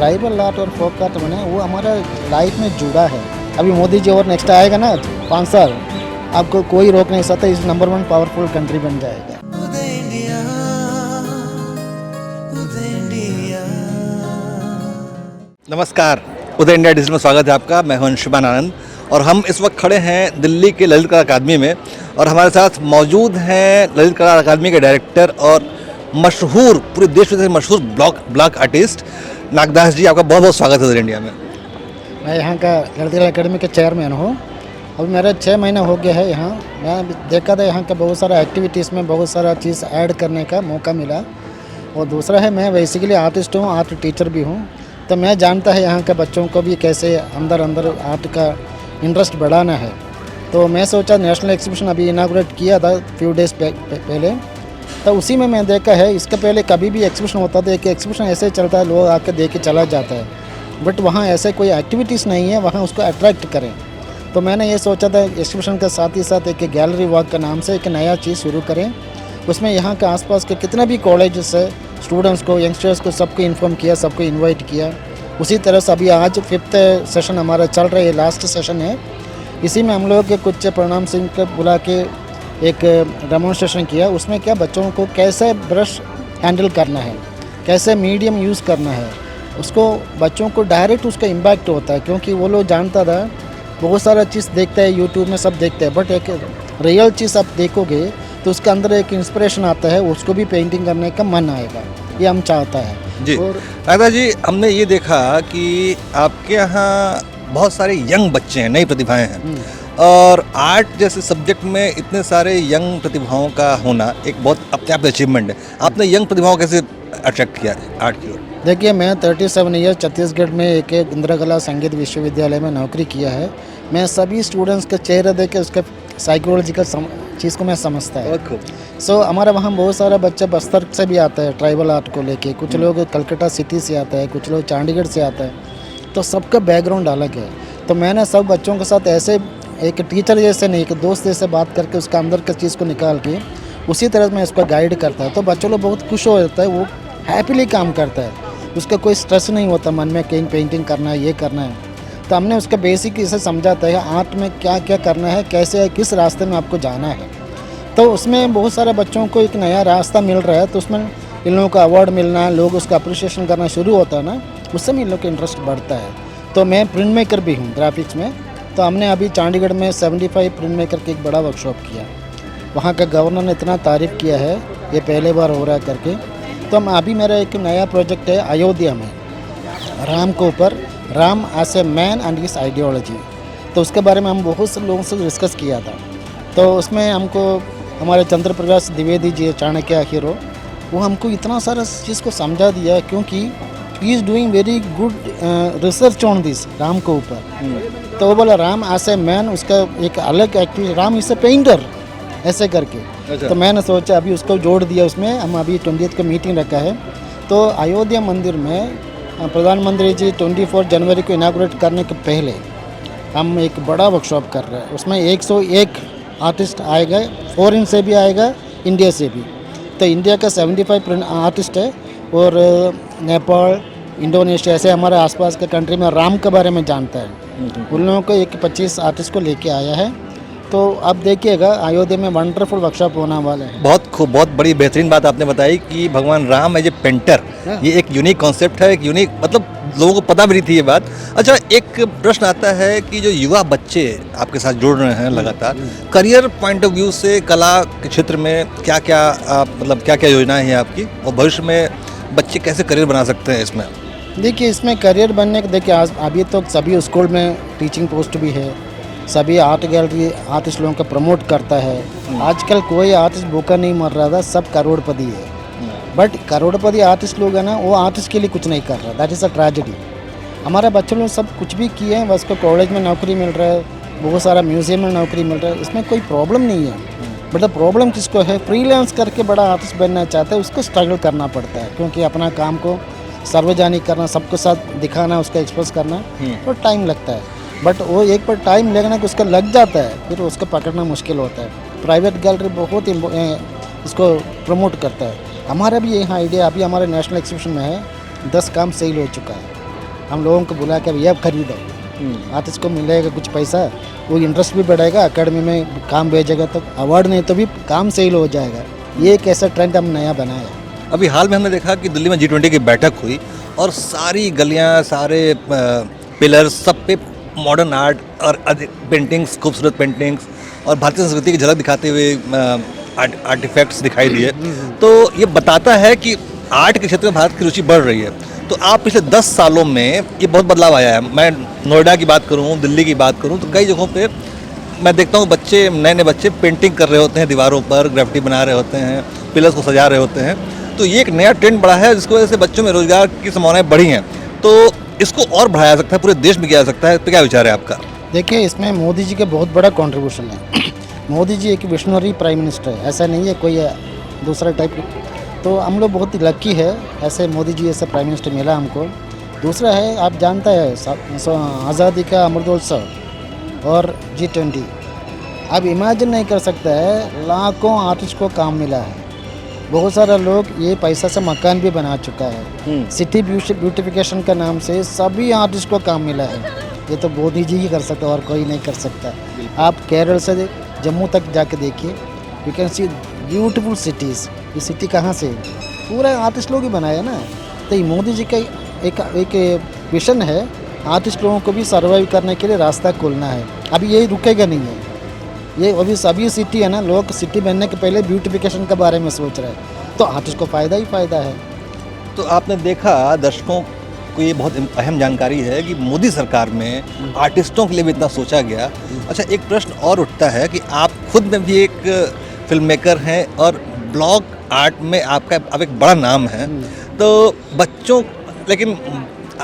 Tribal art और folk art बने वो हमारा लाइफ में जुड़ा है। अभी मोदी जी और नेक्स्ट आएगा ना 5 साल, आपको कोई रोक नहीं सकता, इस नंबर 1 पावरफुल कंट्री बन जाएगा। नमस्कार, उदय इंडिया डिजिटल में स्वागत है आपका। मैं हूं अंशुमान आनंद और हम इस वक्त खड़े हैं दिल्ली के ललित कला अकादमी में और हमारे साथ मौजूद हैं ललित कला अकादमी के डायरेक्टर और मशहूर, पूरे देश में मशहूर ब्लॉक आर्टिस्ट नागदास जी। आपका बहुत बहुत स्वागत है उदय इंडिया में। मैं यहाँ का ललित कला अकादमी के चेयरमैन हूँ। अभी मेरा 6 महीना हो गया है यहाँ। मैं देखा था यहाँ का बहुत सारा एक्टिविटीज़ में बहुत सारा चीज़ ऐड करने का मौका मिला। और दूसरा है, मैं बेसिकली आर्टिस्ट हूँ, आर्ट टीचर भी हूँ, तो मैं जानता है यहाँ के बच्चों को भी कैसे अंदर आर्ट का इंटरेस्ट बढ़ाना है। तो मैं सोचा नेशनल एग्जीबिशन अभी इनाग्रेट किया था फ्यू डेज़ पहले, तो उसी में मैं देखा है इसके पहले कभी भी एग्जीबिशन होता था, एक एग्जीबिशन ऐसे चलता है, लोग आकर देख के चला जाता है, बट वहाँ ऐसे कोई एक्टिविटीज़ नहीं है, वहाँ उसको अट्रैक्ट करें। तो मैंने ये सोचा था एग्जीबिशन के साथ ही साथ एक गैलरी वॉक के नाम से एक नया चीज़ शुरू करें। उसमें यहाँ के आसपास के कितने भी कॉलेजेस है, स्टूडेंट्स को, यंगस्टर्स को, सबको इन्फॉर्म किया, सबको इनवाइट किया। उसी तरह से अभी आज 5th सेशन हमारा चल रहा है, लास्ट सेशन है। इसी में हम लोग कुछ प्रणाम सिंह को बुला के एक डेमोन्स्ट्रेशन किया। उसमें क्या बच्चों को कैसे ब्रश हैंडल करना है, कैसे मीडियम यूज़ करना है, उसको बच्चों को डायरेक्ट उसका इम्पैक्ट होता है। क्योंकि वो लोग जानता था, बहुत सारा चीज़ देखते हैं यूट्यूब में, सब देखते हैं, बट एक रियल चीज़ आप देखोगे तो उसके अंदर एक इंस्पिरेशन आता है, उसको भी पेंटिंग करने का मन आएगा, ये हम चाहता है जी। और नागदा जी, हमने ये देखा कि आपके यहाँ बहुत सारे यंग बच्चे हैं, नई प्रतिभाएं हैं और आर्ट जैसे सब्जेक्ट में इतने सारे यंग प्रतिभाओं का होना एक बहुत अपने आप अचीवमेंट है। आपने यंग प्रतिभाओं को कैसे अट्रैक्ट किया आर्ट की ओर? देखिए, मैं 37 ईयर छत्तीसगढ़ में एक इंदिरा कला संगीत विश्वविद्यालय में नौकरी किया है। मैं सभी स्टूडेंट्स के चेहरे देख के उसका साइकोलॉजिकल चीज़ को मैं समझता है। सो हमारा वहाँ बहुत सारा बच्चा बस्तर से भी आता है ट्राइबल आर्ट को लेके, कुछ लोग कलकत्ता सिटी से आता है, कुछ लोग चंडीगढ़ से आता है, तो सबका बैकग्राउंड अलग है। तो मैंने सब बच्चों के साथ ऐसे एक टीचर जैसे नहीं, एक दोस्त जैसे बात करके उसका अंदर की चीज़ को निकाल के उसी तरह मैं उसको गाइड करता है। तो बच्चों लोग बहुत खुश हो जाता है, वो हैप्पीली काम करता है, उसका कोई स्ट्रेस नहीं होता मन में कहीं पेंटिंग करना है, ये करना है। तो हमने उसका बेसिक इसे समझाता है आर्ट में क्या क्या करना है, कैसे किस रास्ते में आपको जाना है। तो उसमें बहुत सारे बच्चों को एक नया रास्ता मिल रहा है, तो उसमें इन लोगों का अवार्ड मिलना, लोग उसका अप्रिशिएशन करना शुरू होता है ना, उससे भी इन लोग का इंटरेस्ट बढ़ता है। तो मैं प्रिंट मेकर भी हूँ ग्राफिक्स में। तो हमने अभी चंडीगढ़ में 75 प्रिंट मेकर के एक बड़ा वर्कशॉप किया। वहाँ का गवर्नर ने इतना तारीफ़ किया है, ये पहले बार हो रहा है करके। तो हम अभी मेरा एक नया प्रोजेक्ट है अयोध्या में, राम के ऊपर, Ram as a man and his ideology. तो उसके बारे में हम बहुत से लोगों से डिस्कस किया था। तो उसमें हमको हमारे चंद्र प्रकाश द्विवेदी जी, चाणक्य हीरो, वो हमको इतना सारा चीज़ को समझा दिया, क्योंकि he is doing very good research on this Ram के ऊपर। तो वो बोला राम एज ए मैन, उसका एक अलग activity, Ram is a painter, ऐसे करके। तो मैंने सोचा अभी उसको जोड़ दिया उसमें। हम अभी 20th को मीटिंग रखा है। तो अयोध्या मंदिर में प्रधानमंत्री जी 24 जनवरी को इनाग्रेट करने के पहले हम एक बड़ा वर्कशॉप कर रहे हैं। उसमें 101 आर्टिस्ट आएगा, फॉरेन से भी आएगा, इंडिया से भी। तो इंडिया का 75 आर्टिस्ट है और नेपाल, इंडोनेशिया, ऐसे हमारे आसपास के कंट्री में राम के बारे में जानता है। उन लोगों को एक 25 आर्टिस्ट को लेके आया है। तो अब देखिएगा अयोध्या में वंडरफुल वर्कशॉप होने वाले हैं। बहुत खूब, बहुत बड़ी बेहतरीन बात आपने बताई कि भगवान राम एज ए पेंटर, ये एक यूनिक कॉन्सेप्ट है, एक यूनिक, मतलब लोगों को पता भी नहीं थी ये बात। अच्छा, एक प्रश्न आता है कि जो युवा बच्चे आपके साथ जुड़ रहे हैं लगातार, करियर पॉइंट ऑफ व्यू से कला के क्षेत्र में क्या क्या मतलब क्या क्या योजनाएं हैं आपकी, और भविष्य में बच्चे कैसे करियर बना सकते हैं इसमें? देखिए, इसमें करियर बनने के, देखिए अभी तो सभी स्कूल में टीचिंग पोस्ट भी है, सभी आर्ट गैलरी आर्टिस्ट लोगों का प्रमोट करता है। आजकल कोई आर्टिस्ट भूखा नहीं मर रहा था, सब करोड़पति है। बट करोड़पति आर्टिस्ट लोग हैं ना, वो आर्टिस्ट के लिए कुछ नहीं कर रहा, दैट इज़ अ ट्रेजेडी। हमारे बच्चों लोग सब कुछ भी किए हैं, बस को कॉलेज में नौकरी मिल रहा है, बहुत सारा म्यूजियम में नौकरी मिल रहा है, इसमें कोई प्रॉब्लम नहीं है। बट द प्रॉब्लम किसको है, फ्रीलांस करके बड़ा आर्टिस्ट बनना चाहता है, उसको स्ट्रगल करना पड़ता है, क्योंकि अपना काम को सार्वजनिक करना, सबके साथ दिखाना, उसका एक्सप्रेस करना, तो टाइम लगता है। बट वो एक बार टाइम लगना कि उसका लग जाता है, फिर उसको पकड़ना मुश्किल होता है। प्राइवेट गैलरी बहुत इसको प्रमोट करता है। हमारा भी यहाँ आइडिया अभी हमारे नेशनल एग्जीबिशन में है, 10 काम सेल हो चुका है। हम लोगों को बुला के भैया खरीदो, आर्टिस्ट को मिलेगा कुछ पैसा, वो इंटरेस्ट भी बढ़ेगा, एकेडमी में काम भेजेगा तो अवार्ड नहीं तो भी काम सेल हो जाएगा। ये एक ऐसा ट्रेंड हम नया बनाया है। अभी हाल में हमने देखा कि दिल्ली में G20 की बैठक हुई और सारी गलियां, सारे पिलर्स, सब पे मॉडर्न आर्ट और पेंटिंग्स, खूबसूरत पेंटिंग्स और भारतीय संस्कृति की झलक दिखाते हुए आर्टिफैक्ट्स दिखाई दिए। तो ये बताता है कि आर्ट के क्षेत्र में भारत की रुचि बढ़ रही है। तो आप पिछले 10 सालों में ये बहुत बदलाव आया है। मैं नोएडा की बात करूँ, दिल्ली की बात करूँ, तो कई जगहों पे मैं देखता हूँ बच्चे, नए नए बच्चे पेंटिंग कर रहे होते हैं, दीवारों पर ग्राफिटी बना रहे होते हैं, पिलर्स को सजा रहे होते हैं। तो ये एक नया ट्रेंड बढ़ा है जिसकी वजह से बच्चों में रोजगार की संभावनाएं बढ़ी हैं। तो इसको और बढ़ाया जा सकता है, पूरे देश में किया जा सकता है। तो क्या विचार है आपका? देखिए, इसमें मोदी जी का बहुत बड़ा कंट्रीब्यूशन है। मोदी जी एक विशनरी प्राइम मिनिस्टर है, ऐसा नहीं है कोई दूसरा टाइप। तो हम लोग बहुत ही लकी है, ऐसे मोदी जी ऐसे प्राइम मिनिस्टर मिला हमको। दूसरा है, आप जानते हैं आज़ादी का अमृतोत्सव और G20, आप इमेजिन नहीं कर सकते है, लाखों आर्टिस्ट को काम मिला है। बहुत सारे लोग ये पैसा से मकान भी बना चुका है। सिटी ब्यूटिफिकेशन का नाम से सभी आर्टिस्ट को काम मिला है। ये तो मोदी जी ही कर सकता है और कोई नहीं कर सकता। आप केरल से जम्मू तक जाके देखिए, you can see beautiful cities. ये सिटी कहाँ से? पूरा आर्टिस्ट लोग ही बनाया ना। तो ये मोदी जी का एक विजन है, आर्टिस्ट लोगों को भी सर्वाइव करने के लिए रास्ता खोलना है। अभी यही रुकेगा नहीं है। ये अभी सभी सिटी है ना, लोग सिटी बनने के पहले ब्यूटिफिकेशन के बारे में सोच रहे हैं, तो आर्टिस्ट को फ़ायदा ही फ़ायदा है। तो आपने देखा, दर्शकों को ये बहुत अहम जानकारी है कि मोदी सरकार में आर्टिस्टों के लिए भी इतना सोचा गया। अच्छा, एक प्रश्न और उठता है कि आप खुद में भी एक फिल्म मेकर हैं और ब्लॉक आर्ट में आप एक बड़ा नाम है। तो बच्चों, लेकिन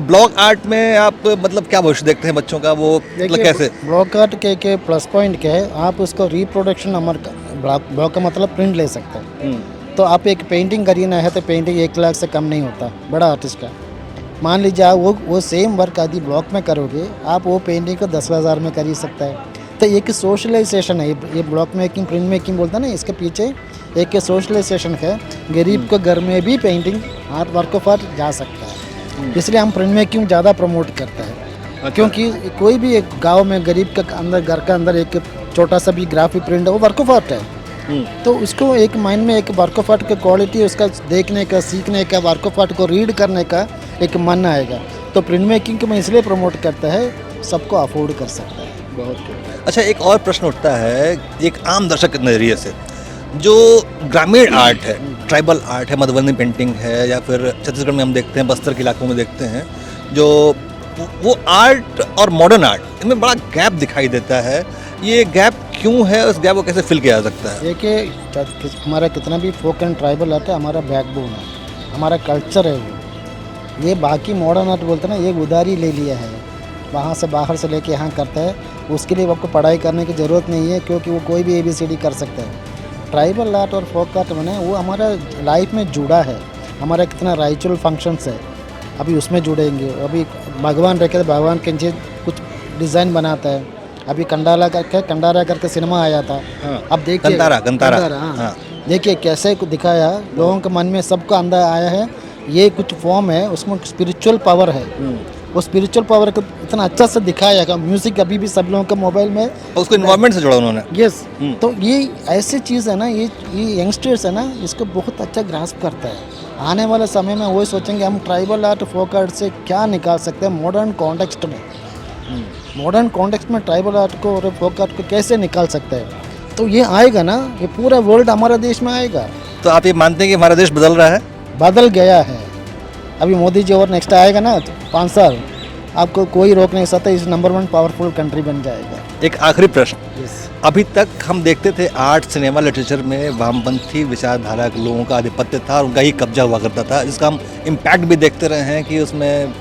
ब्लॉक आर्ट में आप मतलब क्या भविष्य देखते हैं बच्चों का? वो मतलब कैसे? ब्लॉक आर्ट के प्लस पॉइंट क्या है, आप उसको रिप्रोडक्शन ब्लॉक का मतलब प्रिंट ले सकते हैं। तो आप एक पेंटिंग करीना है तो पेंटिंग 1 लाख से कम नहीं होता बड़ा आर्टिस्ट का। मान लीजिए आप वो सेम वर्क आदि ब्लॉक में करोगे, आप वो पेंटिंग को 10,000 में कर ही सकता है। तो एक सोशलाइजेशन है ये ब्लॉक मेकिंग, प्रिंट मेकिंग बोलता है ना, इसके पीछे एक सोशलाइजेशन है। गरीब को घर में भी painting art work of art जा सकता है। इसलिए हम प्रिंट मेकिंग ज़्यादा प्रमोट करते हैं। क्योंकि कोई भी एक गांव में गरीब का अंदर, घर का अंदर एक छोटा सा भी ग्राफिक प्रिंट है, वो वर्क ऑफ आर्ट है। तो उसको एक माइंड में एक वर्क ऑफ आर्ट की क्वालिटी, उसका देखने का, सीखने का, वर्क ऑफ आर्ट को रीड करने का एक मन आएगा। तो प्रिंट मेकिंग को मैं इसलिए प्रमोट करता है, सबको अफोर्ड कर सकता है। बहुत। अच्छा, एक और प्रश्न उठता है एक आम दर्शक के नज़रिए से, जो ग्रामीण आर्ट है, ट्राइबल आर्ट है, मधुबनी पेंटिंग है, या फिर छत्तीसगढ़ में हम देखते हैं, बस्तर के इलाकों में देखते हैं, जो वो आर्ट और मॉडर्न आर्ट, इनमें बड़ा गैप दिखाई देता है। ये गैप क्यों है? उस गैप को कैसे फिल किया जा सकता है? देखिए, हमारा कितना भी फोक एंड ट्राइबल आर्ट है, हमारा बैकबोन है, हमारा कल्चर है वो। ये बाकी मॉडर्न आर्ट बोलते हैं ना, ये उधारी ले लिया है, वहाँ से बाहर से लेके यहाँ करता है। उसके लिए आपको पढ़ाई करने की ज़रूरत नहीं है, क्योंकि वो कोई भी ABCD कर सकता है। ट्राइबल आर्ट और फोक आर्ट में वो हमारा लाइफ में जुड़ा है। हमारा कितना राइचुअल फंक्शंस है, अभी उसमें जुड़ेंगे। अभी भगवान रखे तो भगवान के नीचे कुछ डिज़ाइन बनाता है। अभी कंडारा करके सिनेमा आया था। हाँ। अब देखिए कंतारा। हाँ। देखिए कैसे दिखाया, लोगों के मन में सबको अंदर आया है। ये कुछ फॉर्म है, उसमें स्पिरिचुअल पावर है। वो स्पिरिचुअल पावर को इतना अच्छा से दिखाया है। म्यूजिक अभी भी सब लोगों के मोबाइल में, उसको इन्वायरमेंट से जोड़ा उन्होंने। यस। तो ये ऐसी चीज़ है ना, ये यंगस्टर्स है ना, इसको बहुत अच्छा ग्रास्प करता है। आने वाले समय में वही सोचेंगे हम ट्राइबल आर्ट, फोक आर्ट से क्या निकाल सकते हैं मॉडर्न कॉन्टेक्स्ट में। मॉडर्न कॉन्टेक्स्ट में ट्राइबल आर्ट को और फोक आर्ट को कैसे निकाल सकते हैं? तो ये आएगा ना, ये पूरा वर्ल्ड हमारे देश में आएगा। तो आप ये मानते हैं कि हमारा देश बदल रहा है? बदल गया है। अभी मोदी जी और नेक्स्ट आएगा ना 5 साल, आपको कोई रोक नहीं सकता, इस नंबर 1 पावरफुल कंट्री बन जाएगा। एक आखिरी प्रश्न, अभी तक हम देखते थे आर्ट, सिनेमा, लिटरेचर में वामपंथी विचारधारा के लोगों का आधिपत्य था और उनका ही कब्जा हुआ करता था, जिसका हम इम्पैक्ट भी देखते रहे हैं कि उसमें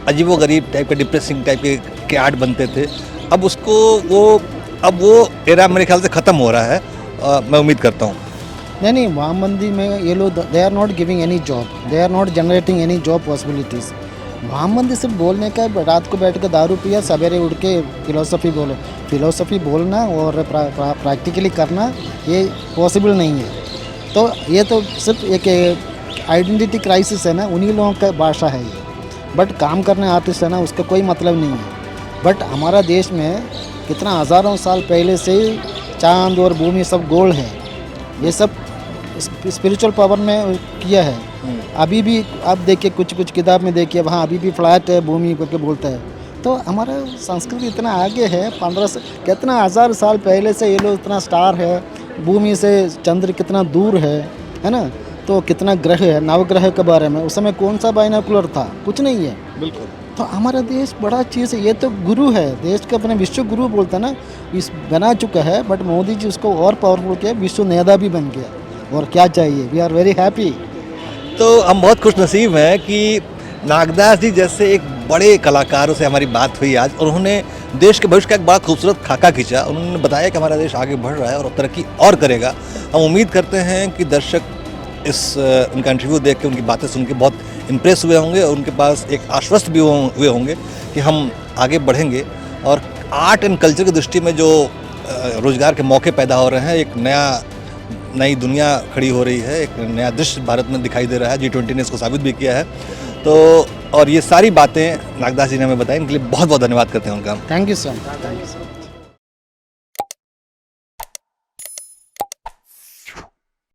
अजीबोगरीब टाइप के, डिप्रेसिंग टाइप के आर्ट बनते थे। अब वो एरा मेरे ख्याल से ख़त्म हो रहा है, मैं उम्मीद करता हूँ। नहीं, वामबंदी में ये लोग they are not giving any job, they are not generating any job possibilities. वामबंदी सिर्फ बोलने का, रात को बैठ के दारू पिया, सवेरे उठ के फिलोसफी बोलो। फिलोसफी बोलना और प्रैक्टिकली करना ये पॉसिबल नहीं है। तो ये तो सिर्फ एक आइडेंटिटी क्राइसिस है ना, उन्हीं लोगों का भाषा है ये। बट काम करने आर्टिस्ट है ना, उसका कोई मतलब नहीं है। बट हमारा देश में कितना हज़ारों साल पहले से ही चांद और भूमि सब गोल है, ये सब स्पिरिचुअल पावर में किया है। अभी भी आप देखिए, कुछ कुछ किताब में देखिए, वहाँ अभी भी फ्लैट है, भूमि करके बोलता है। तो हमारा संस्कृति इतना आगे है, 15 से कितना हज़ार साल पहले से ये लोग, इतना स्टार है, भूमि से चंद्र कितना दूर है ना। तो कितना ग्रह है, नवग्रह के बारे में उस समय कौन सा बाइनोकुलर था, कुछ नहीं है। बिल्कुल। तो हमारा देश बड़ा चीज़ है, ये तो गुरु है, देश का अपने विश्व गुरु बोलता है ना, इस बना चुका है। बट मोदी जी उसको और पावरफुल किया, विश्व नेता भी बन गया। और क्या चाहिए, वी आर वेरी हैप्पी। तो हम बहुत खुश नसीब हैं कि नागदास जी जैसे एक बड़े कलाकारों से हमारी बात हुई आज, और उन्होंने देश के भविष्य का एक बड़ा खूबसूरत खाका खींचा। उन्होंने बताया कि हमारा देश आगे बढ़ रहा है और तरक्की और करेगा। हम उम्मीद करते हैं कि दर्शक इस उनका इंटरव्यू देख के, उनकी बातें सुन के बहुत इम्प्रेस हुए होंगे, और उनके पास एक आश्वस्त भी हुए होंगे कि हम आगे बढ़ेंगे। और आर्ट एंड कल्चर की दृष्टि में जो रोज़गार के मौके पैदा हो रहे हैं, एक नई दुनिया खड़ी हो रही है, एक नया दृश्य भारत में दिखाई दे रहा है। G20 ने इसको साबित भी किया है। तो और ये सारी बातें नागदास जी ने हमें बताई, इनके लिए बहुत बहुत धन्यवाद करते हैं उनका। Thank you sir.